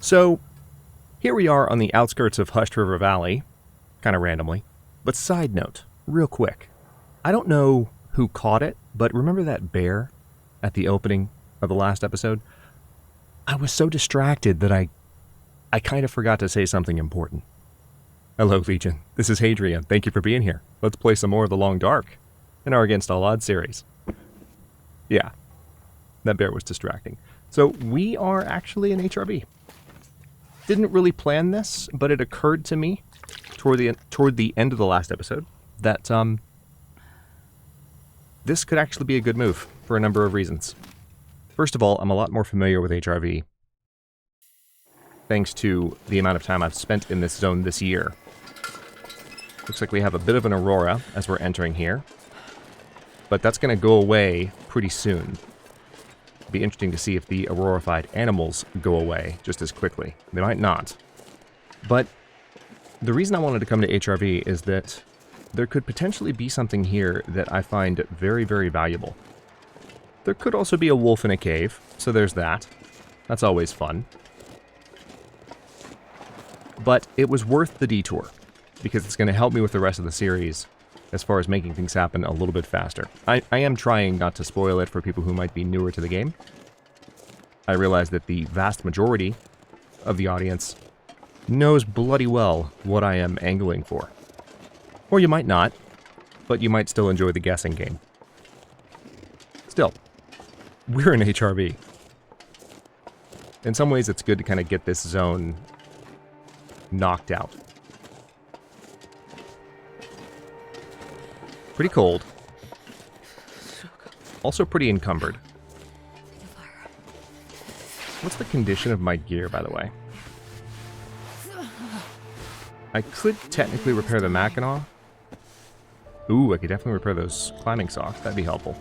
So, here we are on the outskirts of Hushed River Valley, kind of randomly. But side note, real quick, I don't know who caught it, but remember that bear at the opening of the last episode? I was so distracted that I kind of forgot to say something important. Hello, Legion. This is Hadrian. Thank you for being here. Let's play some more of The Long Dark in our Against All Odds series. Yeah, that bear was distracting. So we are actually an HRV. Didn't really plan this, but it occurred to me toward the end of the last episode that this could actually be a good move for a number of reasons. First of all, I'm a lot more familiar with HRV thanks to the amount of time I've spent in this zone this year. Looks like we have a bit of an aurora as we're entering here, but that's going to go away pretty soon. It'll be interesting to see if the aurorified animals go away just as quickly. They might not. But the reason I wanted to come to HRV is that there could potentially be something here that I find very, very valuable. There could also be a wolf in a cave, so there's that. That's always fun. But it was worth the detour, because it's going to help me with the rest of the series as far as making things happen a little bit faster. I am trying not to spoil it for people who might be newer to the game. I realize that the vast majority of the audience knows bloody well what I am angling for. Or you might not, but you might still enjoy the guessing game. Still, we're in HRV. In some ways, it's good to kind of get this zone knocked out. Pretty cold. Also pretty encumbered. What's the condition of my gear, by the way? I could technically repair the Mackinac. Ooh, I could definitely repair those climbing socks. That'd be helpful.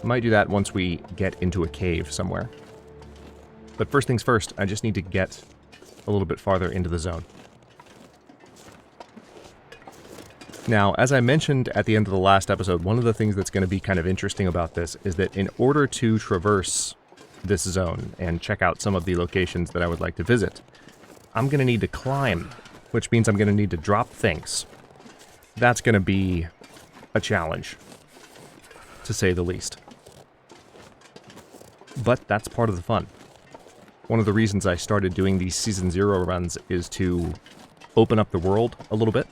I might do that once we get into a cave somewhere. But first things first, I just need to get a little bit farther into the zone. Now, as I mentioned at the end of the last episode, one of the things that's going to be kind of interesting about this is that in order to traverse this zone and check out some of the locations that I would like to visit, I'm going to need to climb, which means I'm going to need to drop things. That's going to be a challenge, to say the least. But that's part of the fun. One of the reasons I started doing these Season 0 runs is to open up the world a little bit.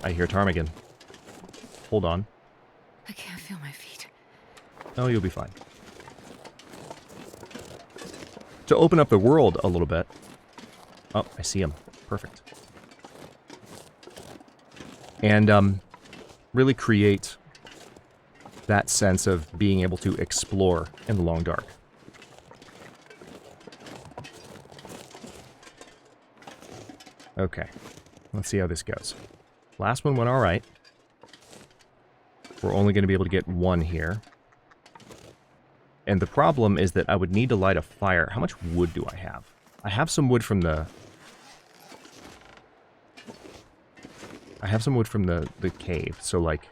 I hear ptarmigan. Hold on. I can't feel my feet. Oh, you'll be fine. To open up the world a little bit. Oh, I see him. Perfect. And really create that sense of being able to explore in the long dark. Okay, let's see how this goes. Last one went alright. We're only going to be able to get one here. And the problem is that I would need to light a fire. How much wood do I have? I have some wood from the... the cave, so like...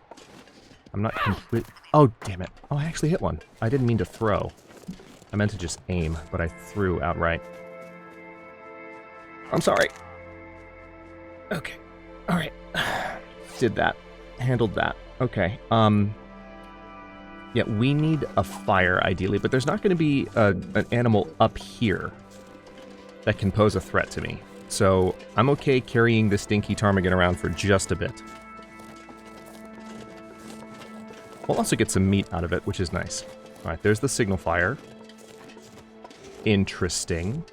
I'm not complete... Oh, damn it. Oh, I actually hit one. I didn't mean to throw. I meant to just aim, but I threw outright. I'm sorry. Okay. Alright. Did that. Handled that. Okay. Yeah, we need a fire, ideally, but there's not going to be an animal up here that can pose a threat to me. So, I'm okay carrying this stinky ptarmigan around for just a bit. We'll also get some meat out of it, which is nice. Alright, there's the signal fire. Interesting.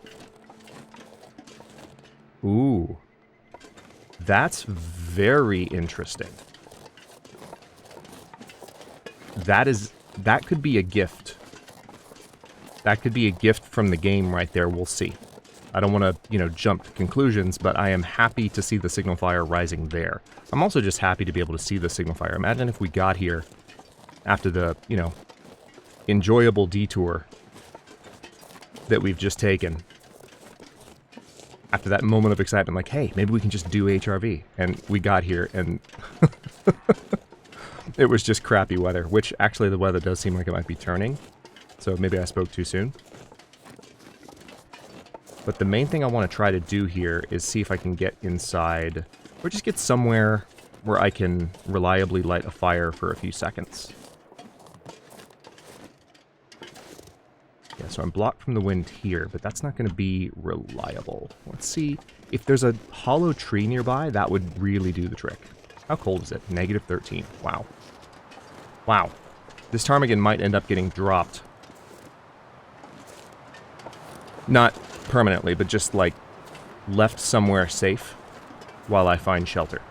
Ooh. That's very interesting. That could be a gift. That could be a gift from the game right there, we'll see. I don't want to, jump to conclusions, but I am happy to see the signal fire rising there. I'm also just happy to be able to see the signal fire. Imagine if we got here after the, enjoyable detour that we've just taken. After that moment of excitement, like, hey, maybe we can just do HRV. And we got here, and it was just crappy weather, which actually the weather does seem like it might be turning. So maybe I spoke too soon. But the main thing I want to try to do here is see if I can get inside, or just get somewhere where I can reliably light a fire for a few seconds. Yeah, so I'm blocked from the wind here, but that's not going to be reliable. Let's see. If there's a hollow tree nearby, that would really do the trick. How cold is it? Negative 13. Wow. Wow. This ptarmigan might end up getting dropped. Not permanently, but just, like, left somewhere safe while I find shelter.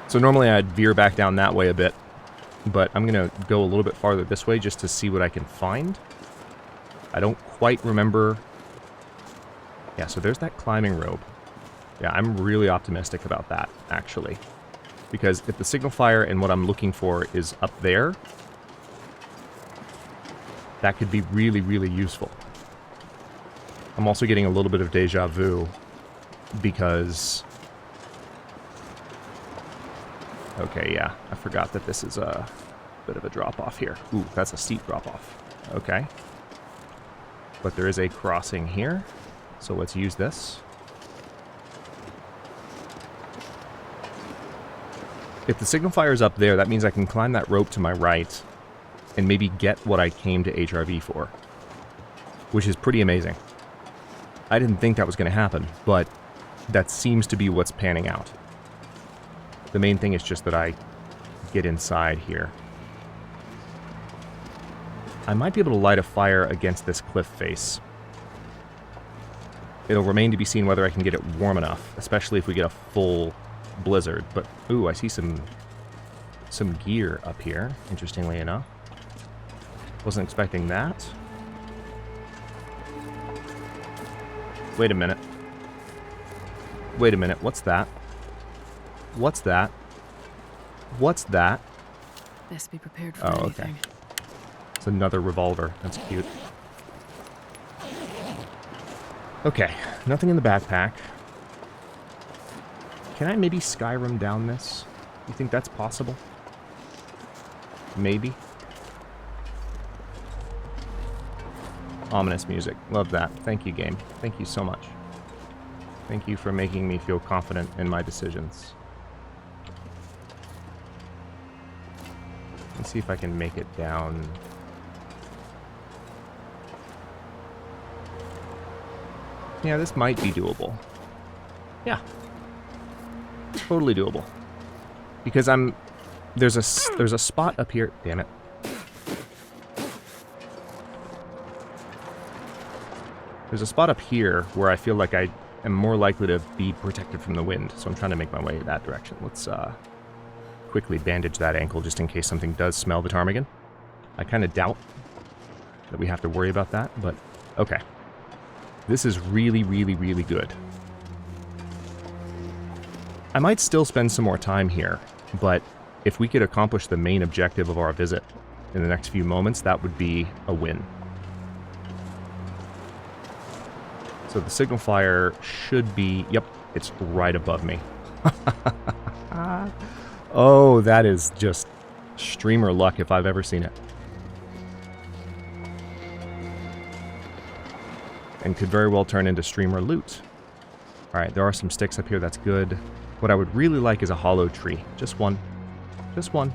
So normally I'd veer back down that way a bit, but I'm going to go a little bit farther this way just to see what I can find. I don't quite remember. Yeah, so there's that climbing rope. Yeah, I'm really optimistic about that, actually. Because if the signal fire and what I'm looking for is up there, that could be really, really useful. I'm also getting a little bit of deja vu because... Okay, yeah, I forgot that this is a bit of a drop-off here. Ooh, that's a steep drop-off. Okay. But there is a crossing here, so let's use this. If the signal fire is up there, that means I can climb that rope to my right and maybe get what I came to HRV for, which is pretty amazing. I didn't think that was going to happen, but that seems to be what's panning out. The main thing is just that I get inside here. I might be able to light a fire against this cliff face. It'll remain to be seen whether I can get it warm enough, especially if we get a full blizzard. But, ooh, I see some gear up here, interestingly enough. Wasn't expecting that. Wait a minute. Wait a minute, what's that? What's that? What's that? Best be prepared for anything. Okay. It's another revolver. That's cute. Okay, nothing in the backpack. Can I maybe Skyrim down this? You think that's possible? Maybe. Ominous music. Love that. Thank you, game. Thank you so much. Thank you for making me feel confident in my decisions. Let's see if I can make it down. Yeah, this might be doable. Yeah. Totally doable. Because there's a spot up here. Damn it. There's a spot up here where I feel like I am more likely to be protected from the wind. So I'm trying to make my way that direction. Let's quickly bandage that ankle just in case something does smell the ptarmigan. I kind of doubt that we have to worry about that, but okay. This is really, really, really good. I might still spend some more time here, but if we could accomplish the main objective of our visit in the next few moments, that would be a win. So the signal fire should be... Yep, it's right above me. Oh, that is just streamer luck if I've ever seen it. And could very well turn into streamer loot. Alright, there are some sticks up here, that's good. What I would really like is a hollow tree. Just one. Just one.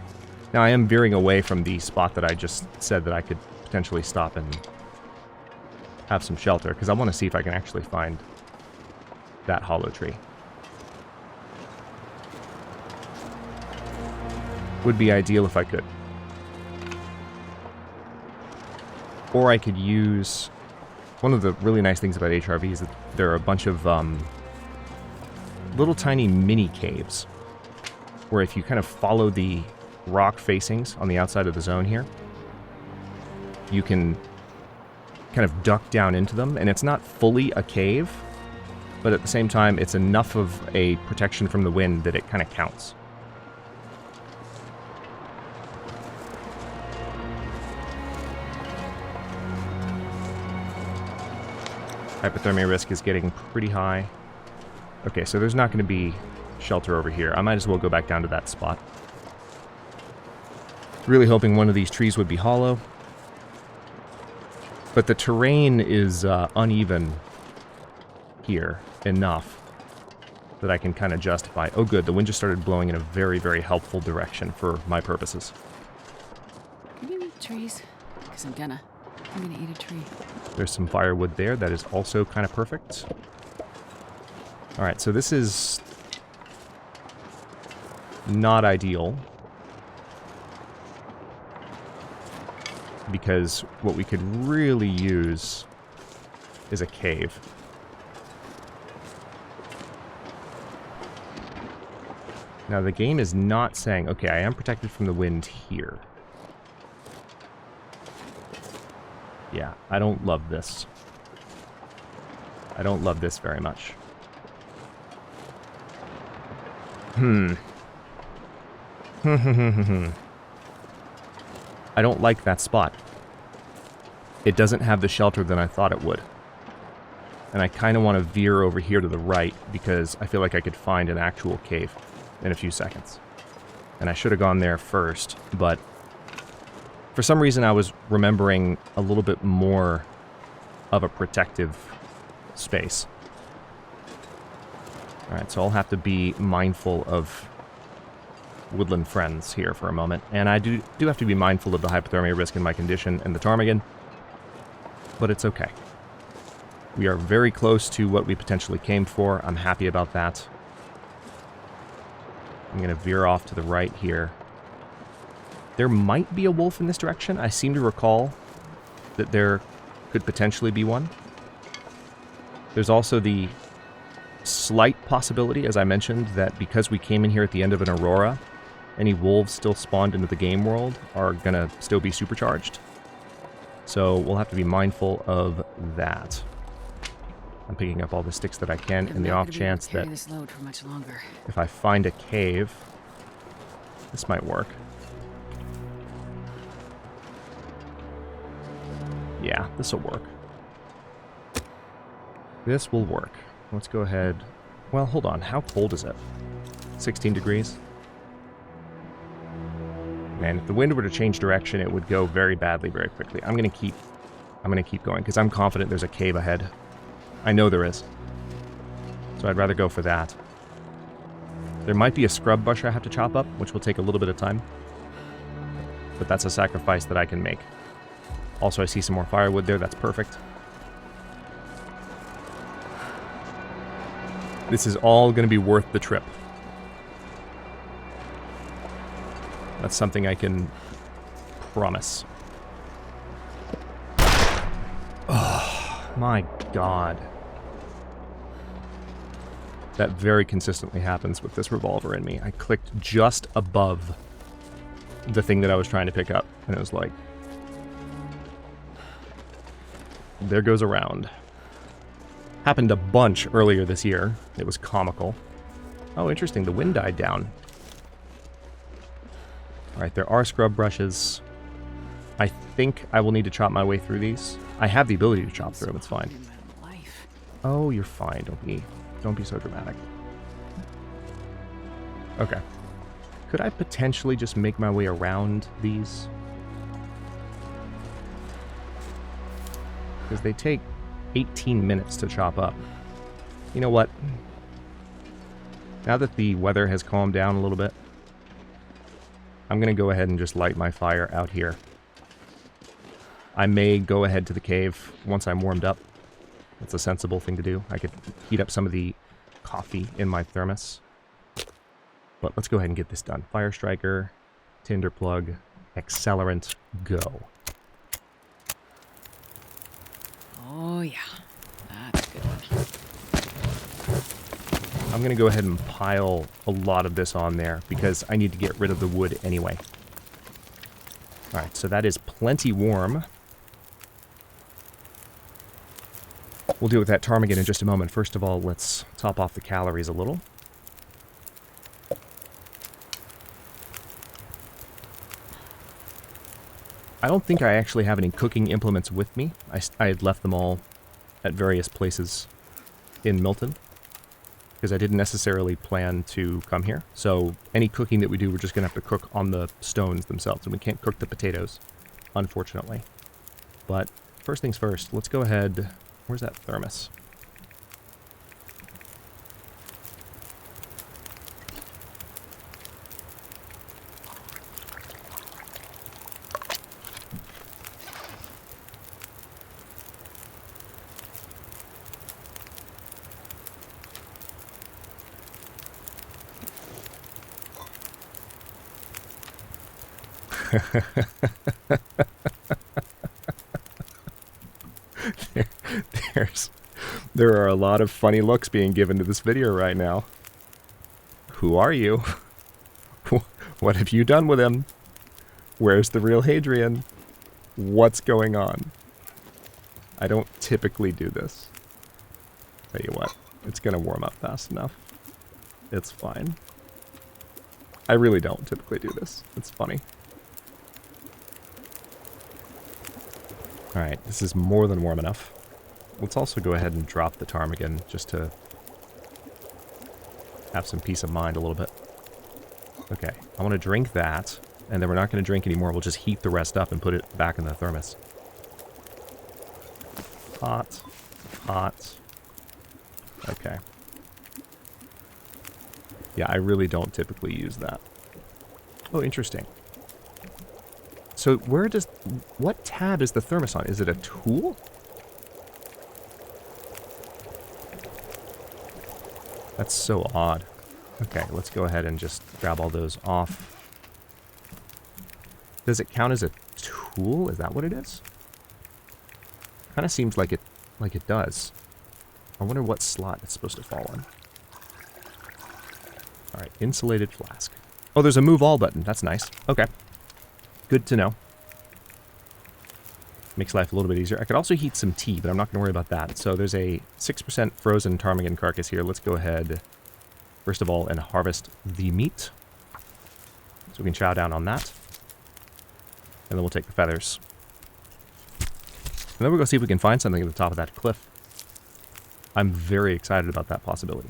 Now, I am veering away from the spot that I just said that I could potentially stop and have some shelter, because I want to see if I can actually find that hollow tree. Would be ideal if I could. Or I could use... One of the really nice things about HRV is that there are a bunch of little tiny mini caves where if you kind of follow the rock facings on the outside of the zone here, you can kind of duck down into them, and it's not fully a cave, but at the same time it's enough of a protection from the wind that it kind of counts. Hypothermia risk is getting pretty high. Okay, so there's not going to be shelter over here. I might as well go back down to that spot. Really hoping one of these trees would be hollow. But the terrain is uneven here enough that I can kind of justify. Oh good, the wind just started blowing in a very, very helpful direction for my purposes. Can you eat trees? Because I'm gonna eat a tree. There's some firewood there that is also kind of perfect. Alright, so this is not ideal. Because what we could really use is a cave. Now the game is not saying, okay, I am protected from the wind here. Yeah, I don't love this. I don't love this very much. I don't like that spot. It doesn't have the shelter that I thought it would. And I kind of want to veer over here to the right because I feel like I could find an actual cave in a few seconds. And I should have gone there first, but for some reason I was remembering a little bit more of a protective space. Alright, so I'll have to be mindful of woodland friends here for a moment. And I do have to be mindful of the hypothermia risk in my condition and the ptarmigan. But it's okay. We are very close to what we potentially came for. I'm happy about that. I'm going to veer off to the right here. There might be a wolf in this direction. I seem to recall that there could potentially be one. There's also the slight possibility, as I mentioned, that because we came in here at the end of an aurora, any wolves still spawned into the game world are going to still be supercharged. So we'll have to be mindful of that. I'm picking up all the sticks that I can in the off chance that if I find a cave, this might work. Yeah, this will work. This will work. Let's go ahead. Well, hold on. How cold is it? 16 degrees? Man, if the wind were to change direction, it would go very badly very quickly. I'm gonna keep going because I'm confident there's a cave ahead. I know there is. So I'd rather go for that. There might be a scrub bush I have to chop up, which will take a little bit of time. But that's a sacrifice that I can make. Also, I see some more firewood there. That's perfect. This is all going to be worth the trip. That's something I can promise. Oh, my God. That very consistently happens with this revolver in me. I clicked just above the thing that I was trying to pick up, and it was like, there goes a round. Happened a bunch earlier this year. It was comical. Oh, interesting. The wind died down. Alright, there are scrub brushes. I think I will need to chop my way through these. I have the ability to chop through them, it's fine. Oh, you're fine. Don't be so dramatic. Okay. Could I potentially just make my way around these? Because they take 18 minutes to chop up. You know what? Now that the weather has calmed down a little bit, I'm going to go ahead and just light my fire out here. I may go ahead to the cave once I'm warmed up. That's a sensible thing to do. I could heat up some of the coffee in my thermos. But let's go ahead and get this done. Fire striker, tinder plug, accelerant, go. Oh yeah, that's a good one. I'm going to go ahead and pile a lot of this on there because I need to get rid of the wood anyway. Alright, so that is plenty warm. We'll deal with that ptarmigan in just a moment. First of all, let's top off the calories a little. I don't think I actually have any cooking implements with me. I had left them all at various places in Milton because I didn't necessarily plan to come here. So any cooking that we do, we're just going to have to cook on the stones themselves, and we can't cook the potatoes, unfortunately. But first things first, let's go ahead... Where's that thermos? There are a lot of funny looks being given to this video right now. Who are you? What have you done with him? Where's the real Hadrian? What's going on? I don't typically do this. Tell you what, it's gonna warm up fast enough. It's fine. I really don't typically do this. It's funny. Alright, this is more than warm enough. Let's also go ahead and drop the ptarmigan just to have some peace of mind a little bit. Okay, I want to drink that, and then we're not going to drink anymore. We'll just heat the rest up and put it back in the thermos. Hot. Hot. Okay. Yeah, I really don't typically use that. Oh, interesting. So where does... What tab is the thermos on? Is it a tool? That's so odd. Okay, let's go ahead and just grab all those off. Does it count as a tool? Is that what it is? Kind of seems like it does. I wonder what slot it's supposed to fall on. Alright, insulated flask. Oh, there's a move all button. That's nice. Okay. Good to know. Makes life a little bit easier. I could also heat some tea, but I'm not going to worry about that. So there's a 6% frozen ptarmigan carcass here. Let's go ahead, first of all, and harvest the meat. So we can chow down on that. And then we'll take the feathers. And then we'll go see if we can find something at the top of that cliff. I'm very excited about that possibility.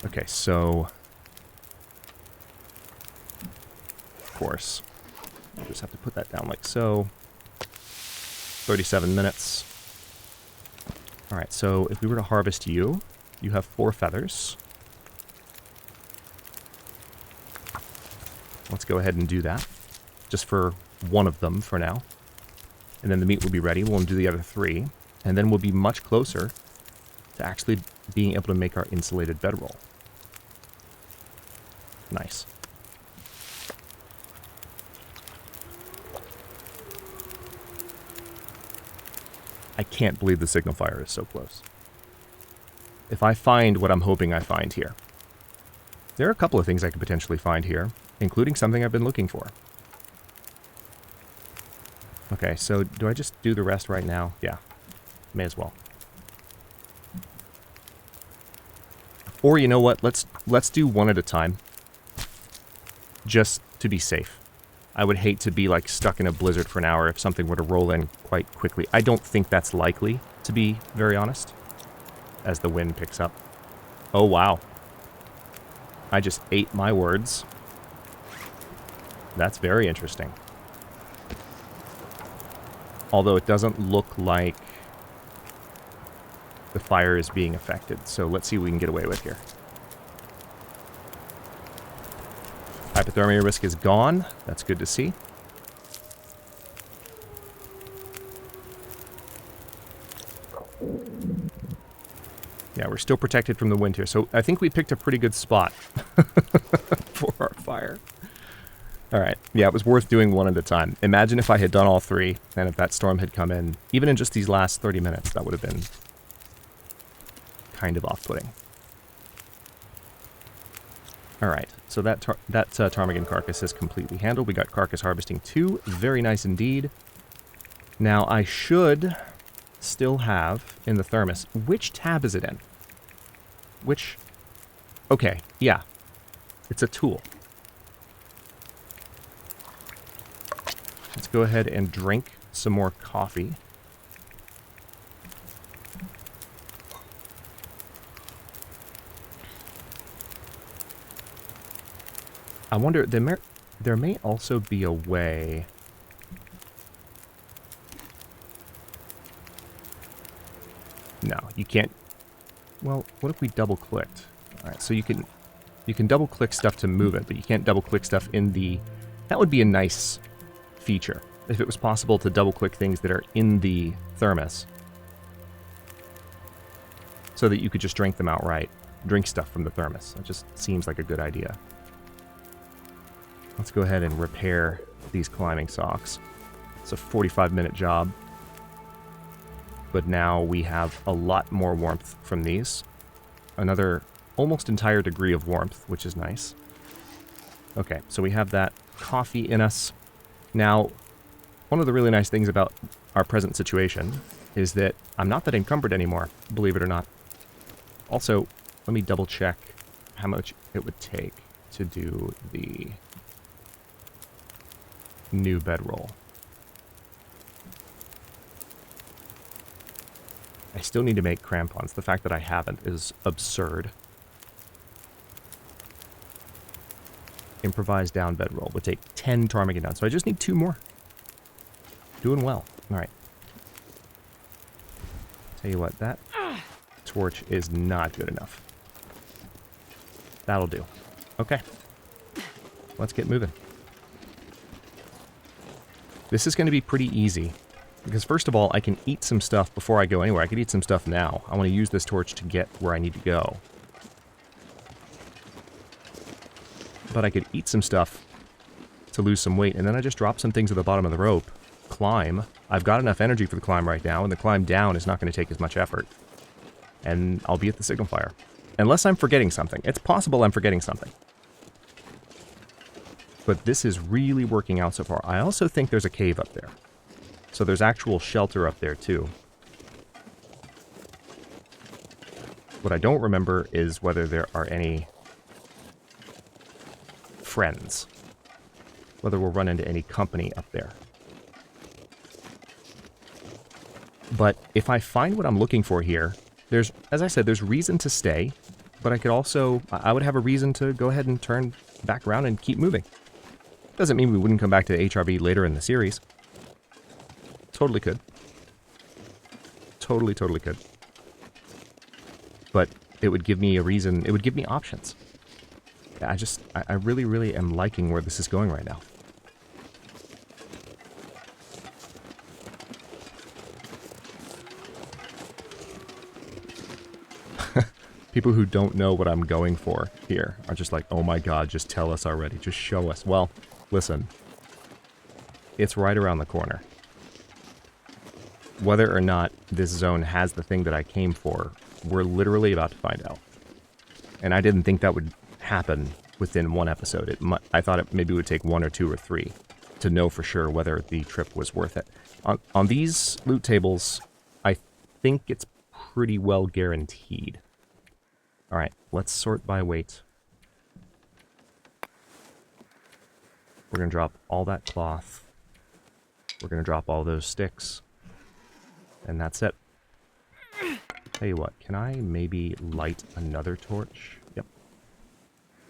Okay, so... Of course... I'll just have to put that down like so. 37 minutes. Alright, so if we were to harvest you, you have 4 feathers. Let's go ahead and do that. Just for one of them for now. And then the meat will be ready. We'll do the other 3. And then we'll be much closer to actually being able to make our insulated bedroll. Nice. I can't believe the signal fire is so close. If I find what I'm hoping I find here. There are a couple of things I could potentially find here, including something I've been looking for. Okay, so do I just do the rest right now? Yeah, may as well. Or you know what, let's do one at a time. Just to be safe. I would hate to be like stuck in a blizzard for an hour if something were to roll in quite quickly. I don't think that's likely, to be very honest, as the wind picks up. Oh, wow. I just ate my words. That's very interesting. Although it doesn't look like the fire is being affected. So let's see what we can get away with here. Hypothermia risk is gone. That's good to see. Yeah, we're still protected from the wind here. So I think we picked a pretty good spot for our fire. All right. Yeah, it was worth doing one at a time. Imagine if I had done all 3 and if that storm had come in, even in just these last 30 minutes, that would have been kind of off-putting. All right, so that ptarmigan carcass is completely handled. We got carcass harvesting 2. Very nice indeed. Now, I should still have in the thermos... Which tab is it in? Which... Okay, yeah. It's a tool. Let's go ahead and drink some more coffee. I wonder, there may also be a way No, you can't. Well, what if we double-clicked? All right, so you can double-click stuff to move it, but you can't double-click stuff in the... That would be a nice feature, if it was possible to double-click things that are in the thermos, so that you could just drink them outright. Drink stuff from the thermos. It just seems like a good idea. Let's go ahead and repair these climbing socks. It's a 45-minute job. But now we have a lot more warmth from these. Another almost entire degree of warmth, which is nice. Okay, so we have that coffee in us. Now, one of the really nice things about our present situation is that I'm not that encumbered anymore, believe it or not. Also, let me double check how much it would take to do the new bedroll. I still need to make crampons. The fact that I haven't is absurd. Improvised down bedroll would take 10 ptarmigan, so I just need 2 more. Doing well. All right. Tell you what, that torch is not good enough. That'll do. Okay. Let's get moving. This is going to be pretty easy. Because first of all, I can eat some stuff before I go anywhere. I could eat some stuff now. I want to use this torch to get where I need to go. But I could eat some stuff to lose some weight, and then I just drop some things at the bottom of the rope. Climb. I've got enough energy for the climb right now, and the climb down is not going to take as much effort. And I'll be at the signal fire. Unless I'm forgetting something. It's possible I'm forgetting something. But this is really working out so far. I also think there's a cave up there. So there's actual shelter up there, too. What I don't remember is whether there are any friends. Whether we'll run into any company up there. But if I find what I'm looking for here, there's, as I said, there's reason to stay. But I could also, I would have a reason to go ahead and turn back around and keep moving. Doesn't mean we wouldn't come back to the HRV later in the series. Totally could. Totally could. But it would give me a reason, it would give me options. I really am liking where this is going right now. People who don't know what I'm going for here are just like, oh my god, just tell us already, just show us. Well, listen, it's right around the corner. Whether or not this zone has the thing that I came for, we're literally about to find out. And I didn't think that would happen within one episode. I thought it maybe would take 1 or 2 or 3 to know for sure whether the trip was worth it. On these loot tables, I think it's pretty well guaranteed. Alright, let's sort by weight. We're going to drop all that cloth. We're going to drop all those sticks. And that's it. Tell you what, can I maybe light another torch? Yep.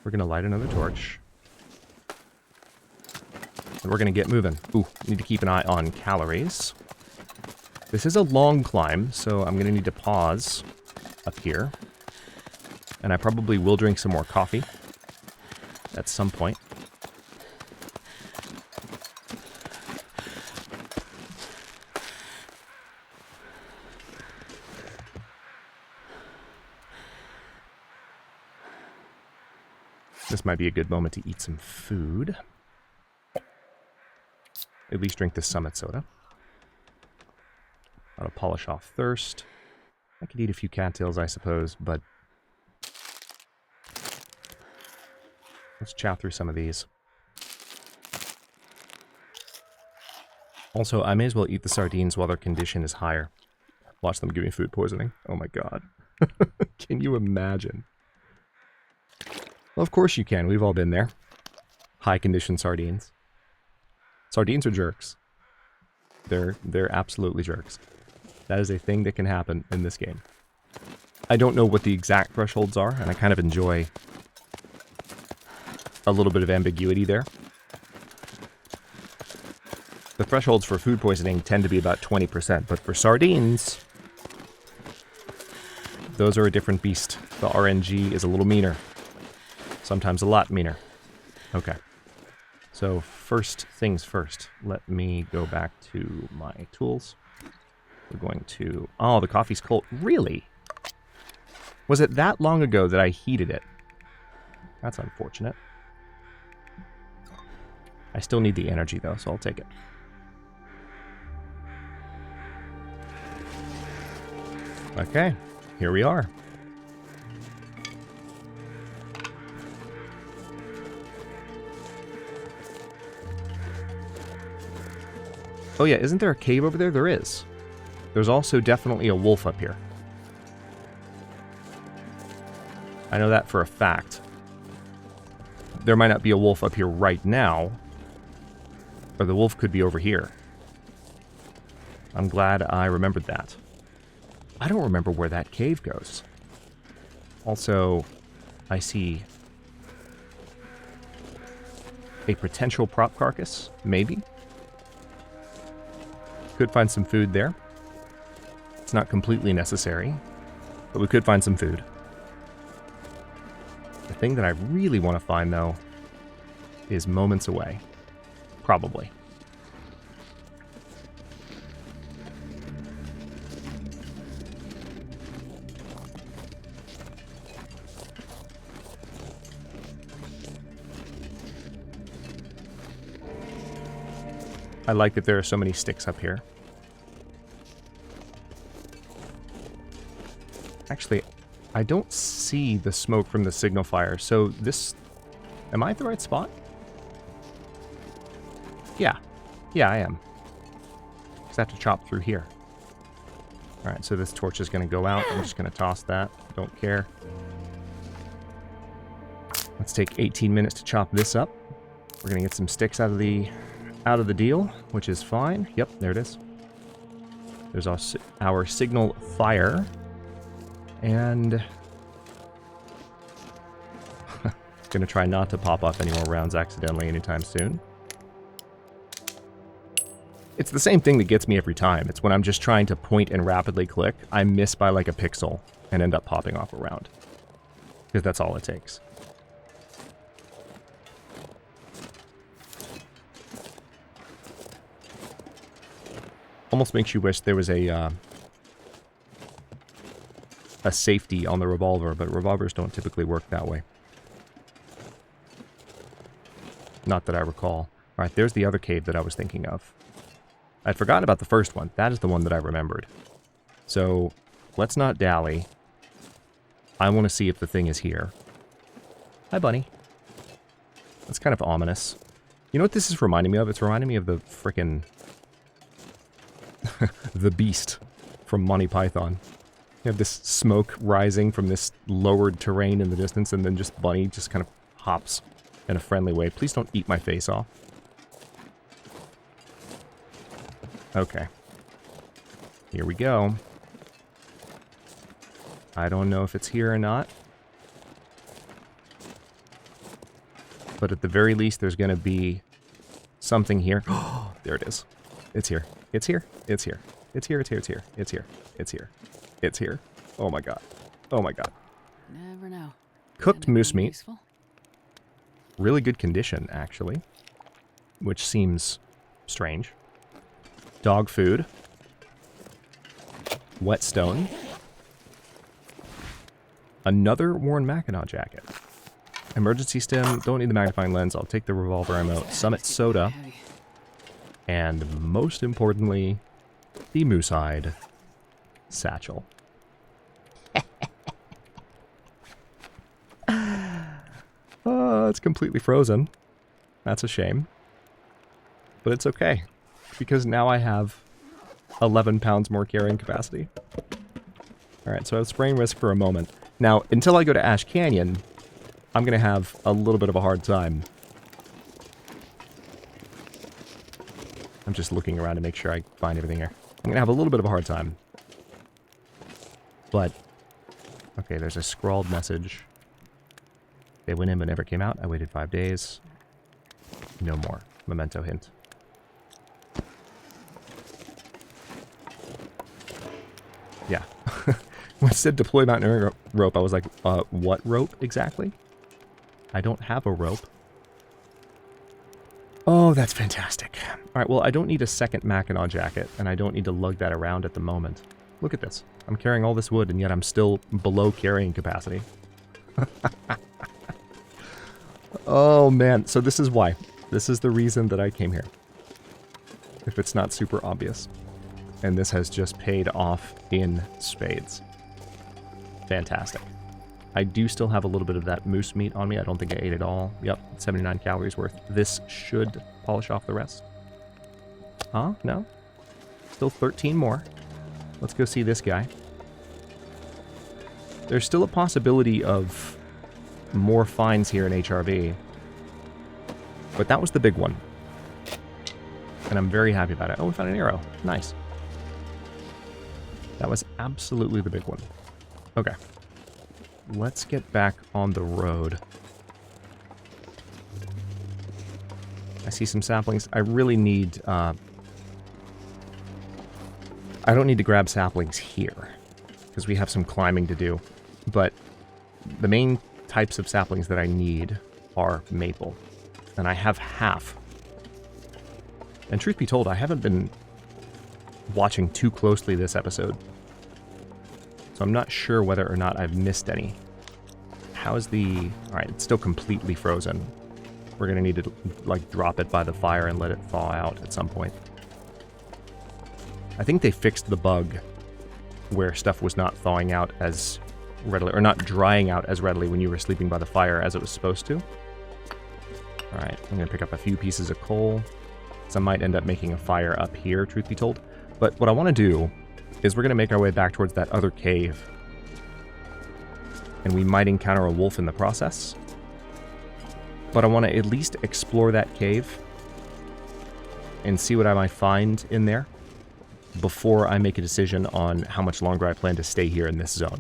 We're going to light another torch. And we're going to get moving. Ooh, need to keep an eye on calories. This is a long climb, so I'm going to need to pause up here. And I probably will drink some more coffee at some point. This might be a good moment to eat some food. At least drink the Summit soda. That'll polish off thirst. I could eat a few cattails, I suppose, but let's chow through some of these. Also, I may as well eat the sardines while their condition is higher. Watch them give me food poisoning. Oh my god. Can you imagine? Well, of course you can. We've all been there. High condition sardines. Sardines are jerks. They're absolutely jerks. That is a thing that can happen in this game. I don't know what the exact thresholds are, and I kind of enjoy a little bit of ambiguity there. The thresholds for food poisoning tend to be about 20%, but for sardines, those are a different beast. The RNG is a little meaner. Sometimes a lot meaner. Okay. So first things first. Let me go back to my tools. We're going to... Oh, the coffee's cold. Really? Was it that long ago that I heated it? That's unfortunate. I still need the energy, though, so I'll take it. Okay, here we are. Oh yeah, isn't there a cave over there? There is. There's also definitely a wolf up here. I know that for a fact. There might not be a wolf up here right now, or the wolf could be over here. I'm glad I remembered that. I don't remember where that cave goes. Also, I see a potential prop carcass, maybe. Could find some food there. It's not completely necessary, but we could find some food. The thing that I really want to find, though, is moments away. Probably. I like that there are so many sticks up here. Actually, I don't see the smoke from the signal fire, so this... Am I at the right spot? Yeah. Yeah, I am. Just have to chop through here. Alright, so this torch is going to go out. I'm just going to toss that. Don't care. Let's take 18 minutes to chop this up. We're going to get some sticks out of the deal, which is fine. Yep, there it is. There's our signal fire. And gonna try not to pop off any more rounds accidentally anytime soon. It's the same thing that gets me every time. It's when I'm just trying to point and rapidly click, I miss by like a pixel and end up popping off a round. Because that's all it takes. Almost makes you wish there was a safety on the revolver, but revolvers don't typically work that way. Not that I recall. Alright, there's the other cave that I was thinking of. I'd forgotten about the first one. That is the one that I remembered. So, let's not dally. I want to see if the thing is here. Hi, bunny. That's kind of ominous. You know what this is reminding me of? It's reminding me of the frickin' the beast from Monty Python. You have this smoke rising from this lowered terrain in the distance, and then just Bunny just kind of hops in a friendly way. Please don't eat my face off. Okay. Here we go. I don't know if it's here or not. But at the very least, there's going to be something here. Oh, there it is. It's here. It's here. It's here. It's here. It's here. It's here. It's here. It's here. It's here. Oh my god. Oh my god. Never know. Cooked moose meat. Useful? Really good condition, actually. Which seems strange. Dog food. Whetstone. Another worn Mackinac jacket. Emergency stem. Don't need the magnifying lens. I'll take the revolver ammo. Summit soda. Heavy. And most importantly, the moose hide satchel. Oh, it's completely frozen. That's a shame. But it's okay, because now I have 11 pounds more carrying capacity. Alright, so I have spraying risk for a moment. Now, until I go to Ash Canyon, I'm going to have a little bit of a hard time. I'm just looking around to make sure I find everything here. I'm going to have a little bit of a hard time. But, okay, there's a scrawled message. They went in but never came out. I waited 5 days. No more. Memento hint. Yeah. When it said deploy mountaineering rope, I was like, what rope exactly? I don't have a rope. Oh, that's fantastic. All right, well, I don't need a second Mackinac jacket, and I don't need to lug that around at the moment. Look at this. I'm carrying all this wood, and yet I'm still below carrying capacity. Oh, man. So this is why. This is the reason that I came here. If it's not super obvious. And this has just paid off in spades. Fantastic. I do still have a little bit of that moose meat on me. I don't think I ate it all. Yep, 79 calories worth. This should polish off the rest. Huh? No? Still 13 more. Let's go see this guy. There's still a possibility of more finds here in HRV. But that was the big one. And I'm very happy about it. Oh, we found an arrow. Nice. That was absolutely the big one. Okay. Let's get back on the road. I see some saplings. I really need... I don't need to grab saplings here, because we have some climbing to do. But the main types of saplings that I need are maple. And I have half. And truth be told, I haven't been watching too closely this episode. So I'm not sure whether or not I've missed any. How's the... Alright, it's still completely frozen. We're gonna need to, like, drop it by the fire and let it thaw out at some point. I think they fixed the bug where stuff was not thawing out as readily, or not drying out as readily when you were sleeping by the fire as it was supposed to. Alright, I'm gonna pick up a few pieces of coal. So I might end up making a fire up here, truth be told. But what I want to do is we're going to make our way back towards that other cave. And we might encounter a wolf in the process. But I want to at least explore that cave and see what I might find in there before I make a decision on how much longer I plan to stay here in this zone.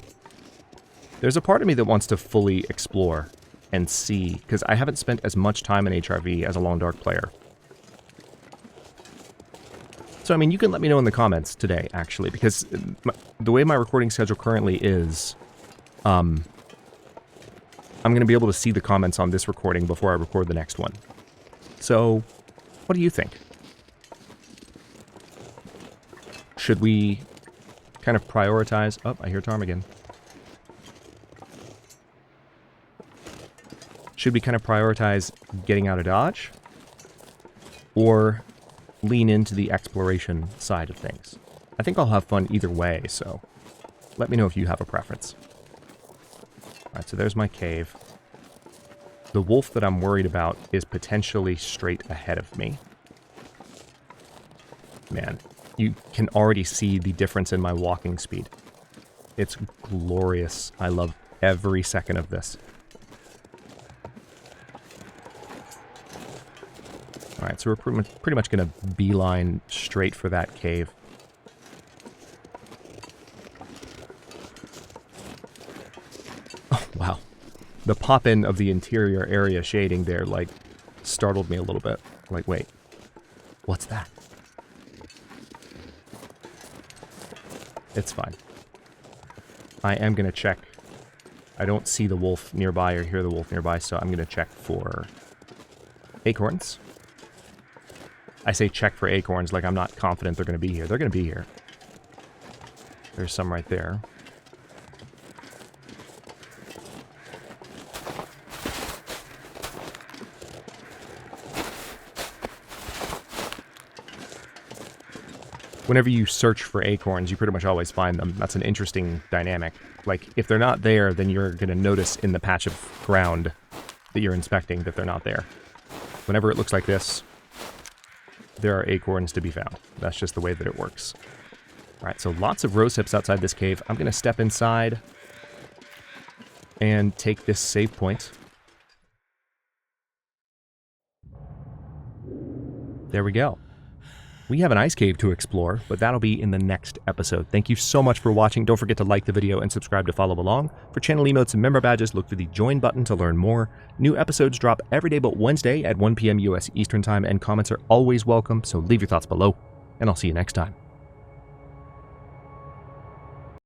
There's a part of me that wants to fully explore and see, because I haven't spent as much time in HRV as a Long Dark player. So, I mean, you can let me know in the comments today, actually, because the way my recording schedule currently is, I'm going to be able to see the comments on this recording before I record the next one. So, what do you think? Should we kind of prioritize... Oh, I hear ptarmigan. Should we kind of prioritize getting out of Dodge? Or lean into the exploration side of things? I think I'll have fun either way, so let me know if you have a preference. Alright, so there's my cave. The wolf that I'm worried about is potentially straight ahead of me. Man, you can already see the difference in my walking speed. It's glorious. I love every second of this. Alright, so we're pretty much going to beeline straight for that cave. Oh, wow. The pop-in of the interior area shading there, like, startled me a little bit. Like, wait, what's that? It's fine. I am going to check. I don't see the wolf nearby or hear the wolf nearby, so I'm going to check for acorns. I say check for acorns like I'm not confident they're going to be here. They're going to be here. There's some right there. Whenever you search for acorns, you pretty much always find them. That's an interesting dynamic. Like, if they're not there, then you're going to notice in the patch of ground that you're inspecting that they're not there. Whenever it looks like this, there are acorns to be found. That's just the way that it works. Alright, so lots of rose hips outside this cave. I'm going to step inside and take this save point. There we go. We have an ice cave to explore, but that'll be in the next episode. Thank you so much for watching. Don't forget to like the video and subscribe to follow along. For channel emotes and member badges, look for the join button to learn more. New episodes drop every day but Wednesday at 1 p.m. US Eastern Time, and comments are always welcome, so leave your thoughts below, and I'll see you next time.